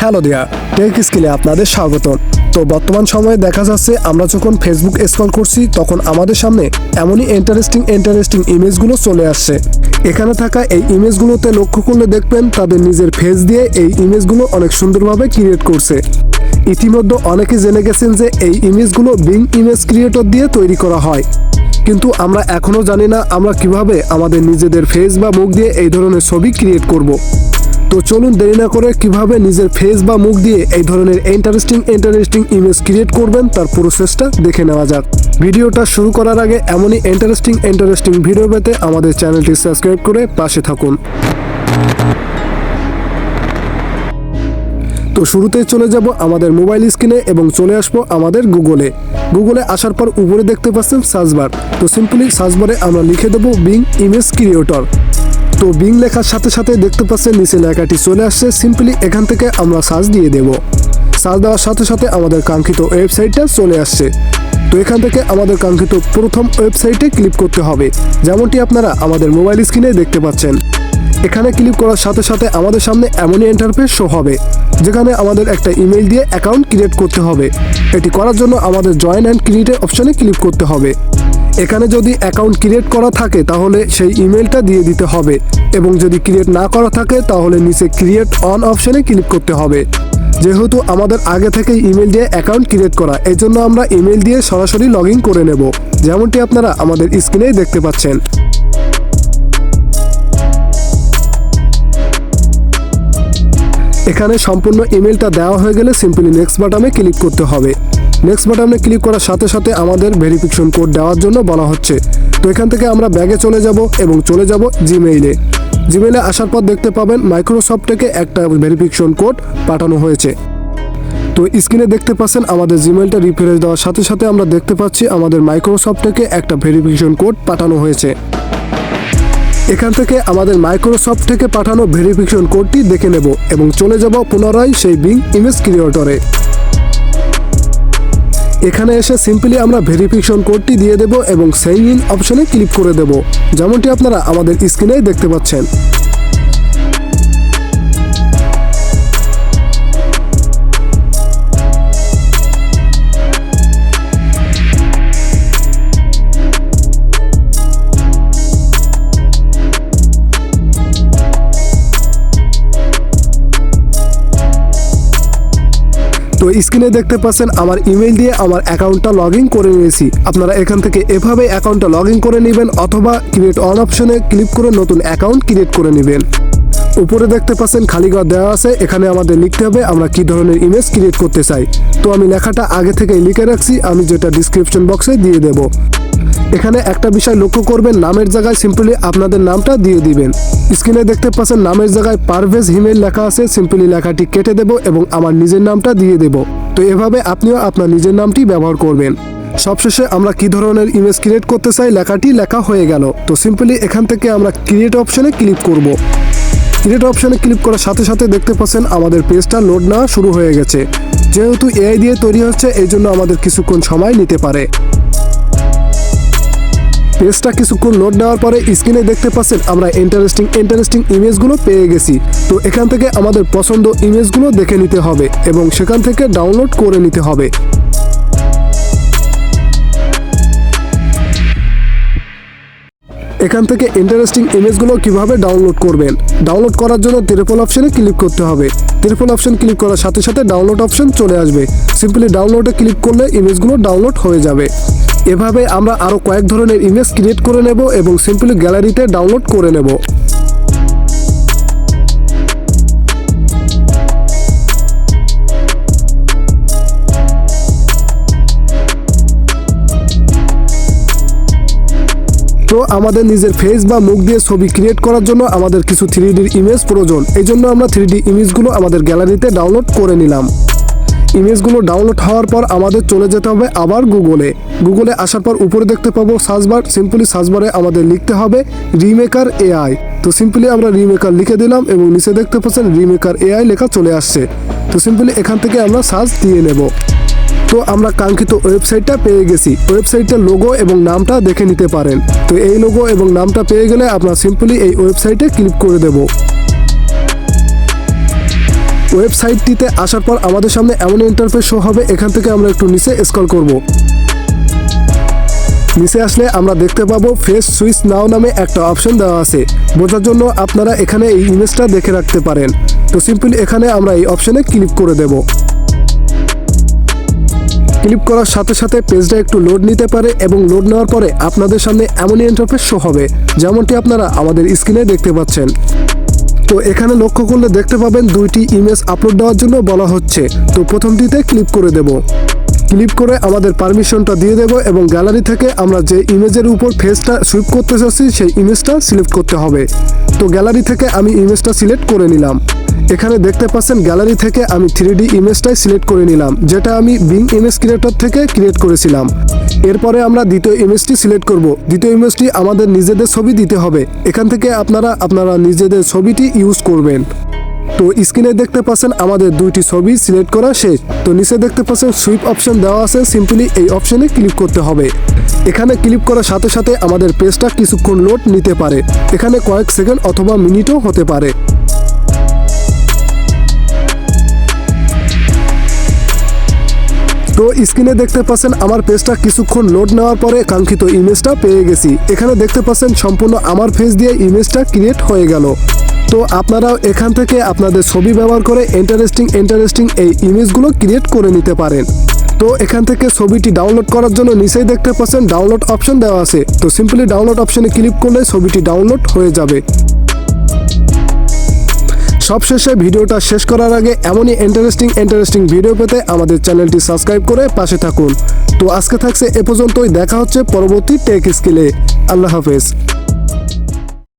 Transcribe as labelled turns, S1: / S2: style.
S1: Hello দেয়া, take স্কিলে আপনাদের স্বাগত। তো বর্তমান সময়ে দেখা যাচ্ছে আমরা যখন ফেসবুক স্ক্রল করছি তখন আমাদের সামনে এমনই ইন্টারেস্টিং ইমেজগুলো চলে আসছে। এখানে থাকা এই ইমেজগুলোতে লক্ষ্য করলে দেখবেন তাদের নিজের ফেস দিয়ে এই ইমেজগুলো অনেক সুন্দরভাবে ক্রিয়েট করছে। ইতিমধ্যে অনেকে জেনে গেছেন যে এই ইমেজগুলো বিং ইমেজ ক্রিয়েটর দিয়ে তৈরি করা হয়, কিন্তু আমরা এখনও জানি না আমরা কিভাবে আমাদের নিজেদের ফেস বা মুখ দিয়ে এই ধরনের ছবি ক্রিয়েট করব। তো চলুন দেরি না করে কিভাবে নিজের ফেস বা মুখ দিয়ে এই ধরনের ইন্টারেস্টিং ইমেজ ক্রিয়েট করবেন তার প্রসেসটা দেখে নেওয়া যাক। ভিডিওটা শুরু করার আগে এমনই ইন্টারেস্টিং ভিডিও পেতে আমাদের চ্যানেলটি সাবস্ক্রাইব করে পাশে থাকুন। তো শুরুতেই চলে যাব আমাদের মোবাইল স্ক্রিনে এবং চলে আসবো আমাদের গুগলে আসার পর উপরে দেখতে পাচ্ছেন সার্চ বার। তো সিম্পলি সার্চ বারে আমরা লিখে দেবো বিং ইমেজ ক্রিয়েটর। তো বিং লেখার সাথে সাথে দেখতে পাচ্ছেন নিচে লেখাটি চলে আসছে। সিম্পলি এখান থেকে আমরা সার্চ দিয়ে দেব। সার্চ দেওয়ার সাথে সাথে আমাদের কাঙ্ক্ষিত ওয়েবসাইটটা চলে আসছে। তো এখান থেকে আমাদের কাঙ্ক্ষিত প্রথম ওয়েবসাইটে ক্লিক করতে হবে, যেমনটি আপনারা আমাদের মোবাইল স্ক্রিনে দেখতে পাচ্ছেন। এখানে ক্লিক করার সাথে সাথে আমাদের সামনে এমনই ইন্টারফেস শো হবে, যেখানে আমাদের একটা ইমেল দিয়ে অ্যাকাউন্ট ক্রিয়েট করতে হবে। এটি করার জন্য আমাদের জয়েন অ্যান্ড ক্রিয়েট অপশনে ক্লিক করতে হবে। এখানে যদি অ্যাকাউন্ট ক্রিয়েট করা থাকে তাহলে সেই ইমেলটা দিয়ে দিতে হবে, এবং যদি ক্রিয়েট না করা থাকে তাহলে নিচে ক্রিয়েট অন অপশনে ক্লিক করতে হবে। যেহেতু আমাদের আগে থেকে ইমেল দিয়ে অ্যাকাউন্ট ক্রিয়েট করা, এই জন্য আমরা ইমেল দিয়ে সরাসরি লগ ইন করে নেব, যেমনটি আপনারা আমাদের স্ক্রিনেই দেখতে পাচ্ছেন। এখানে সম্পূর্ণ ইমেলটা দেওয়া হয়ে গেলে সিম্পলি নেক্সট বাটনে ক্লিক করতে হবে। নেক্সট বাটনে ক্লিক করার সাথে সাথে আমাদের ভেরিফিকেশন কোড দেওয়ার জন্য বলা হচ্ছে। তো এখান থেকে আমরা ব্যাগে চলে যাব এবং চলে যাব জিমেইলে আসার পর দেখতে পাবেন মাইক্রোসফট থেকে একটা ভেরিফিকেশন কোড পাঠানো হয়েছে। তো স্ক্রিনে দেখতে পাচ্ছেন আমাদের জিমেইলটা রিফ্রেশ দেওয়ার সাথে সাথে আমরা দেখতে পাচ্ছি আমাদের মাইক্রোসফট থেকে একটা ভেরিফিকেশন কোড পাঠানো হয়েছে। এখান থেকে আমাদের মাইক্রোসফট থেকে পাঠানো ভেরিফিকেশন কোডটি দেখে নেব এবং চলে যাব পুনরায় সেই বিং ইমেজ ক্রিয়েটরে। এখানে এসে সিম্পলি আমরা ভেরিফিকেশন কোডটি দিয়ে দেব এবং সাইন ইন অপশনে ক্লিক করে দেব, যেমনটি আপনারা আমাদের স্ক্রিনেই দেখতে পাচ্ছেন। তো স্ক্রিনে দেখতে পাচ্ছেন আমার ইমেল দিয়ে আমার অ্যাকাউন্টটা লগ ইন করে নিয়েছি। আপনারা এখান থেকে এভাবে অ্যাকাউন্টটা লগ ইন করে নেবেন, অথবা ক্রিয়েট অন অপশনে ক্লিক করে নতুন অ্যাকাউন্ট ক্রিয়েট করে নেবেন। উপরে দেখতে পাচ্ছেন খালি ঘর দেওয়া আছে, এখানে আমাদের লিখতে হবে আমরা কি ধরনের ইমেজ ক্রিয়েট করতে চাই। তো আমি লেখাটা আগে থেকেই লিখে রাখছি, আমি যেটা ডিসক্রিপশন বক্সে দিয়ে দেব। এখানে একটা বিষয় লক্ষ্য করবেন, নামের জায়গায় সিম্পলি আপনাদের নামটা দিয়ে দিবেন। স্ক্রিনে দেখতে পাচ্ছেন নামের জায়গায় পারভেজ হিমেল লেখা আছে, সিম্পলি লেখাটি কেটে দেব এবং আমার নিজের নামটা দিয়ে দেব। তো এভাবে আপনিও আপনার নিজের নামটি ব্যবহার করবেন। সবশেষে আমরা কি ধরনের ইমেজ ক্রিয়েট করতে চাই লেখাটি লেখা হয়ে গেল। তো সিম্পলি এখান থেকে আমরা ক্রিয়েট অপশনে ক্লিক করব। ক্রিয়েট অপশনে ক্লিক করার সাথে সাথে দেখতে পাচ্ছেন আমাদের পেজটা লোড নেওয়া শুরু হয়ে গেছে। যেহেতু এআই দিয়ে তৈরি হচ্ছে, এই জন্য আমাদের কিছুক্ষণ সময় নিতে পারে। পেজটা কিছুক্ষণ লোড নেওয়ার পরে স্ক্রিনে দেখতে পাচ্ছেন আমরা ইন্টারেস্টিং ইমেজগুলো পেয়ে গেছি। তো এখান থেকে আমাদের পছন্দ ইমেজগুলো দেখে নিতে হবে এবং সেখান থেকে ডাউনলোড করে নিতে হবে। এখান থেকে ইন্টারেস্টিং ইমেজগুলো কিভাবে ডাউনলোড করবেন, ডাউনলোড করার জন্য ট্রিপল অপশনে ক্লিক করতে হবে। ট্রিপল অপশন ক্লিক করার সাথে সাথে ডাউনলোড অপশন চলে আসবে। সিম্পলি ডাউনলোডে ক্লিক করলে ইমেজগুলো ডাউনলোড হয়ে যাবে। এভাবে আমরা আরও কয়েক ধরনের ইমেজ ক্রিয়েট করে নেব এবং সিম্পলি গ্যালারিতে ডাউনলোড করে নেব। তো আমাদের নিজের ফেস বা মুখ দিয়ে ছবি ক্রিয়েট করার জন্য আমাদের কিছু 3D ইমেজ প্রয়োজন। এই জন্য আমরা 3D ইমেজগুলো আমাদের গ্যালারিতে ডাউনলোড করে নিলাম। ইমেজগুলো ডাউনলোড হওয়ার পর আমাদের চলে যেতে হবে আবার গুগলে আসার পর উপরে দেখতে পাবো সার্চ বার। সিম্পলি সার্চ বারে আমাদের লিখতে হবে রিমেকার এআই। তো সিম্পলি আমরা রিমেকার লিখে দিলাম এবং নিচে দেখতে পাচ্ছেন রিমেকার এআই লেখা চলে আসছে। তো সিম্পলি এখান থেকে আমরা সার্চ দিয়ে নেব। তো আমরা কাঙ্ক্ষিত ওয়েবসাইটটা পেয়ে গেছি। ওয়েবসাইটটার লোগো এবং নামটা দেখে নিতে পারেন। তো এই লোগো এবং নামটা পেয়ে গেলে আপনারা সিম্পলি এই ওয়েবসাইটে ক্লিক করে দেব। ওয়েবসাইটটিতে আসার পর আমাদের সামনে এমন ইন্টারফেস শো হবে। এখান থেকে আমরা একটু নিচে স্ক্রল করব। নিচে আসলে আমরা দেখতে পাবো ফেস সুইচ নাও নামে একটা অপশন দেওয়া আছে। বোঝার জন্য আপনারা এখানে এই ইমেজটা দেখে রাখতে পারেন। তো সিম্পলি এখানে আমরা এই অপশনে ক্লিক করে দেব। ক্লিক করার সাথে সাথে পেজটা একটু লোড নিতে পারে এবং লোড নেওয়ার পরে আপনাদের সামনে এমনই ইন্টারফেস শো হবে যেমনটি আপনারা আমাদের স্ক্রিনে দেখতে পাচ্ছেন। তো এখানে লক্ষ্য করলে দেখতে পাবেন দুইটি ইমেজ আপলোড দেওয়ার জন্য বলা হচ্ছে। তো প্রথমটিতে ক্লিক করে দেব। ক্লিক করে আমাদের পারমিশনটা দিয়ে দেব এবং গ্যালারি থেকে আমরা যে ইমেজের উপর ফেসটা সুইপ করতে চাচ্ছি সেই ইমেজটা সিলেক্ট করতে হবে। তো গ্যালারি থেকে আমি ইমেজটা সিলেক্ট করে নিলাম। এখানে দেখতে পাচ্ছেন গ্যালারি থেকে আমি 3D ইমেজটাই সিলেক্ট করে নিলাম, যেটা আমি বিং ইমেজ ক্রিয়েটর থেকে ক্রিয়েট করেছিলাম। এরপরে আমরা দ্বিতীয় ইমেজটি সিলেক্ট করব। দ্বিতীয় ইমেজটি আমাদের নিজেদের ছবি দিতে হবে। এখান থেকে আপনারা নিজেদের ছবিটি ইউজ করবেন। তো স্ক্রিনে দেখতে পাচ্ছেন আমাদের দুইটি ছবি সিলেক্ট করা শেষ। তো নিচে দেখতে পাচ্ছেন সুইপ অপশন দেওয়া আছে, সিম্পলি এই অপশনে ক্লিক করতে হবে। এখানে ক্লিক করার সাথে সাথে আমাদের পেজটা কিছুক্ষণ লোড নিতে পারে। এখানে কয়েক সেকেন্ড অথবা মিনিটও হতে পারে। তো স্ক্রিনে দেখতে পাচ্ছেন আমার পেজটা কিছুক্ষণ লোড নেওয়ার পরে কাঙ্ক্ষিত ইমেজটা পেয়ে গেছি। এখানে দেখতে পাচ্ছেন সম্পূর্ণ আমার ফেস দিয়ে ইমেজটা ক্রিয়েট হয়ে গেল। তো আপনারাও এখান থেকে আপনাদের ছবি ব্যবহার করে ইন্টারেস্টিং এই ইমেজগুলো ক্রিয়েট করে নিতে পারেন। তো এখান থেকে ছবিটি ডাউনলোড করার জন্য নিচেই দেখতে পাচ্ছেন ডাউনলোড অপশন দেওয়া আছে। তো সিম্পলি ডাউনলোড অপশনে ক্লিক করলে ছবিটি ডাউনলোড হয়ে যাবে। সবশেষে ভিডিওটা শেষ করার আগে এমনই ইন্টারেস্টিং ভিডিও পেতে আমাদের চ্যানেলটি সাবস্ক্রাইব করে পাশে থাকুন। তো আজকে থাকছে এ পর্যন্তই। দেখা হচ্ছে পরবর্তী টেক স্কিলে। আল্লাহ হাফেজ।